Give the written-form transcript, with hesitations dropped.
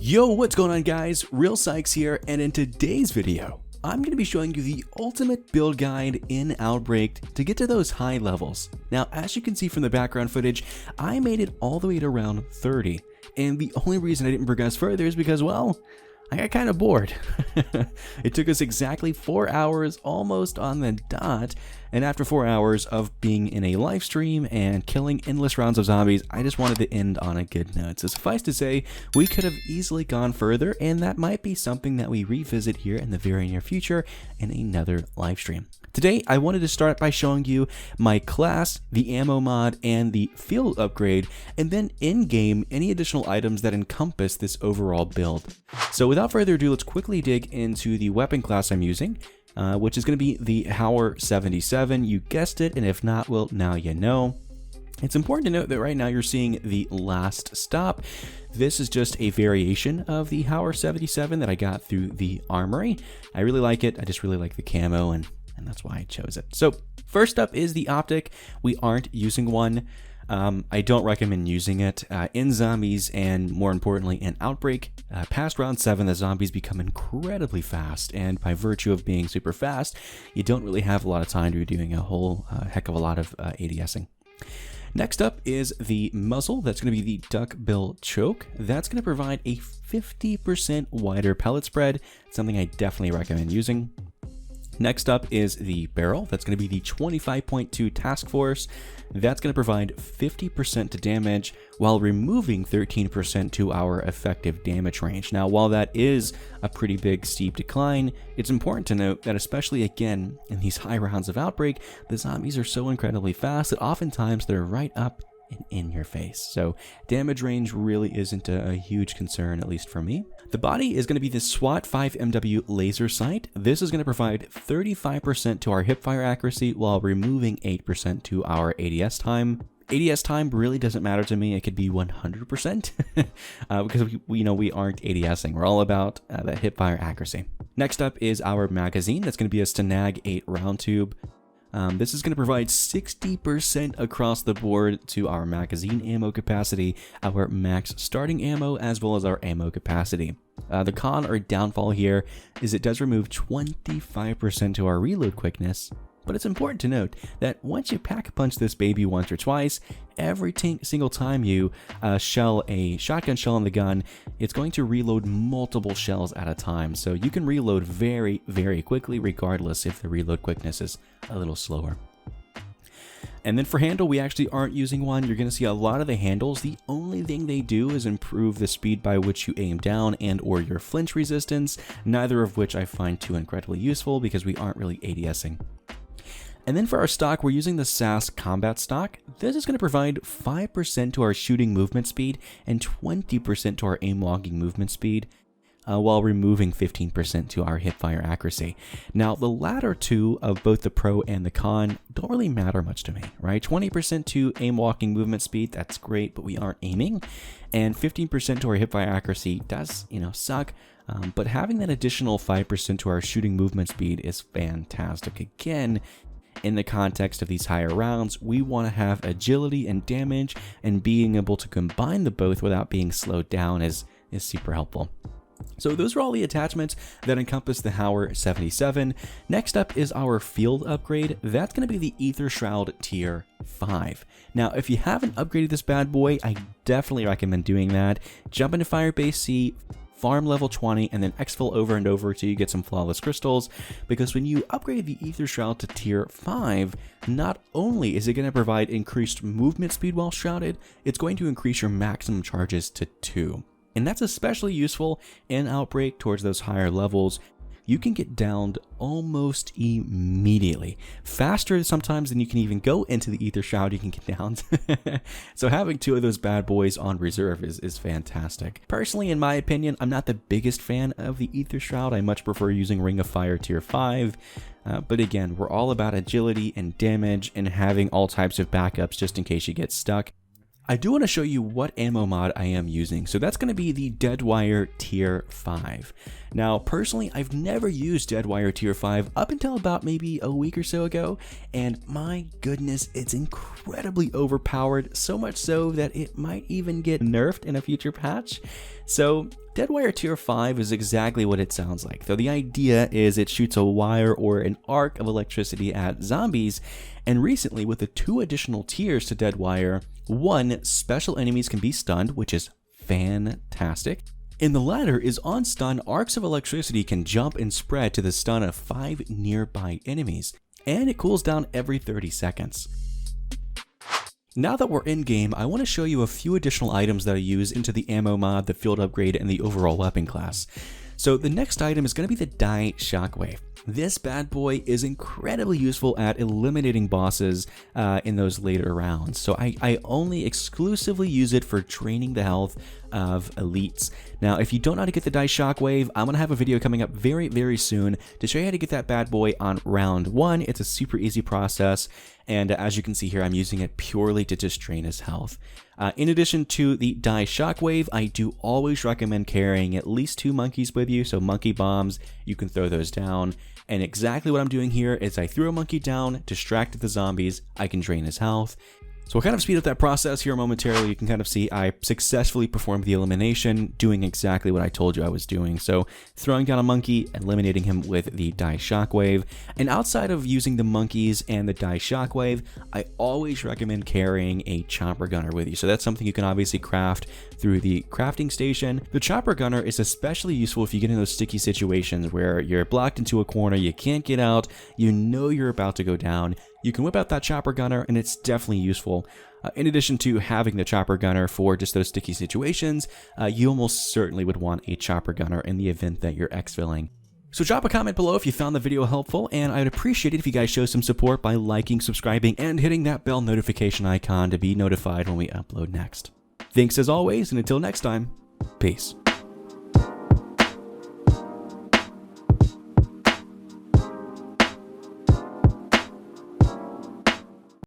Yo, what's going on guys? RealSykes here, and in today's video, I'm going to be showing you the ultimate build guide in Outbreak to get to those high levels. Now, as you can see from the background footage, I made it all the way to round 30, and the only reason I didn't progress further is because, well, I got kind of bored. It took us exactly 4 hours, almost on the dot, and after 4 hours of being in a live stream and killing endless rounds of zombies, I just wanted to end on a good note. So suffice to say, we could have easily gone further, and that might be something that we revisit here in the very near future in another live stream. Today, I wanted to start by showing you my class, the ammo mod, and the field upgrade, and then in-game, any additional items that encompass this overall build. So without further ado, let's quickly dig into the weapon class I'm using, which is going to be the Hauer 77. You guessed it, and if not, well, now you know. It's important to note that right now you're seeing the last stop. This is just a variation of the Hauer 77 that I got through the armory. I really like it. I just really like the camo, and that's why I chose it. So first up is the optic. We aren't using one. I don't recommend using it in zombies, and more importantly in Outbreak. Past round 7, the zombies become incredibly fast, and by virtue of being super fast, you don't really have a lot of time to be doing a whole heck of a lot of ADSing. Next up is the muzzle. That's going to be the duck bill choke. That's going to provide a 50% wider pellet spread, something I definitely recommend using. Next up is the barrel. That's going to be the 25.2 task force. That's going to provide 50% to damage while removing 13% to our effective damage range. Now, while that is a pretty big steep decline, it's important to note that especially again in these high rounds of Outbreak, the zombies are so incredibly fast that oftentimes they're right up and in your face. So damage range really isn't a huge concern, at least for me. The body is going to be the SWAT 5MW laser sight. This is going to provide 35% to our hipfire accuracy while removing 8% to our ADS time. ADS time really doesn't matter to me. It could be 100% because we aren't ADSing. We're all about that hipfire accuracy. Next up is our magazine. That's going to be a Stanag 8 round tube. This is going to provide 60% across the board to our magazine ammo capacity, our max starting ammo, as well as our ammo capacity. The con or downfall here is it does remove 25% to our reload quickness, but it's important to note that once you pack punch this baby once or twice, every single time you shell a shotgun shell in the gun, it's going to reload multiple shells at a time. So you can reload very, very quickly, regardless if the reload quickness is a little slower. And then for handle, we actually aren't using one. You're going to see a lot of the handles. The only thing they do is improve the speed by which you aim down and or your flinch resistance, neither of which I find too incredibly useful because we aren't really ADSing. And then for our stock, we're using the SAS combat stock. This is going to provide 5% to our shooting movement speed and 20% to our aim logging movement speed, while removing 15% to our hipfire accuracy. Now, the latter two of both the pro and the con don't really matter much to me, right? 20% to aim walking movement speed, that's great, but we aren't aiming. And 15% to our hipfire accuracy does, suck. But having that additional 5% to our shooting movement speed is fantastic. Again, in the context of these higher rounds, we want to have agility and damage, and being able to combine the both without being slowed down is super helpful. So those are all the attachments that encompass the Hauer 77. Next up is our field upgrade. That's going to be the Ether Shroud Tier 5. Now, if you haven't upgraded this bad boy, I definitely recommend doing that. Jump into Firebase C, farm level 20, and then exfil over and over till you get some flawless crystals, because when you upgrade the Ether Shroud to Tier 5, not only is it going to provide increased movement speed while shrouded, it's going to increase your maximum charges to 2. And that's especially useful in Outbreak towards those higher levels. You can get downed almost immediately. Faster sometimes than you can even go into the Ether Shroud, you can get downed. So having 2 of those bad boys on reserve is fantastic. Personally, in my opinion, I'm not the biggest fan of the Ether Shroud. I much prefer using Ring of Fire Tier 5. But again, we're all about agility and damage and having all types of backups just in case you get stuck. I do want to show you what ammo mod I am using. So that's going to be the Deadwire Tier 5. Now, personally, I've never used Deadwire Tier 5 up until about maybe a week or so ago, and my goodness, it's incredibly overpowered, so much so that it might even get nerfed in a future patch. So Deadwire Tier 5 is exactly what it sounds like, though the idea is it shoots a wire or an arc of electricity at zombies, and recently with the 2 additional tiers to Deadwire, 1, special enemies can be stunned, which is fantastic. In the latter is on stun, arcs of electricity can jump and spread to the stun of 5 nearby enemies, and it cools down every 30 seconds. Now that we're in game, I want to show you a few additional items that I use into the ammo mod, the field upgrade, and the overall weapon class. So the next item is going to be the Die Shockwave. This bad boy is incredibly useful at eliminating bosses in those later rounds. So I only exclusively use it for draining the health of elites. Now, if you don't know how to get the Die Shockwave, I'm going to have a video coming up very, very soon to show you how to get that bad boy on round 1. It's a super easy process. And as you can see here, I'm using it purely to just drain his health. In addition to the Die Shockwave, I do always recommend carrying at least 2 monkeys with you. So monkey bombs, you can throw those down. And exactly what I'm doing here is I threw a monkey down, distracted the zombies, I can drain his health. So we'll kind of speed up that process here momentarily. You can kind of see I successfully performed the elimination, doing exactly what I told you I was doing. So throwing down a monkey, eliminating him with the Die Shockwave. And outside of using the monkeys and the Die Shockwave, I always recommend carrying a chopper gunner with you. So that's something you can obviously craft through the crafting station. The chopper gunner is especially useful if you get in those sticky situations where you're blocked into a corner, you can't get out, you know you're about to go down. You can whip out that chopper gunner and it's definitely useful. In addition to having the chopper gunner for just those sticky situations, you almost certainly would want a chopper gunner in the event that you're exfilling. So drop a comment below if you found the video helpful, and I'd appreciate it if you guys show some support by liking, subscribing, and hitting that bell notification icon to be notified when we upload next. Thanks as always, and until next time, peace.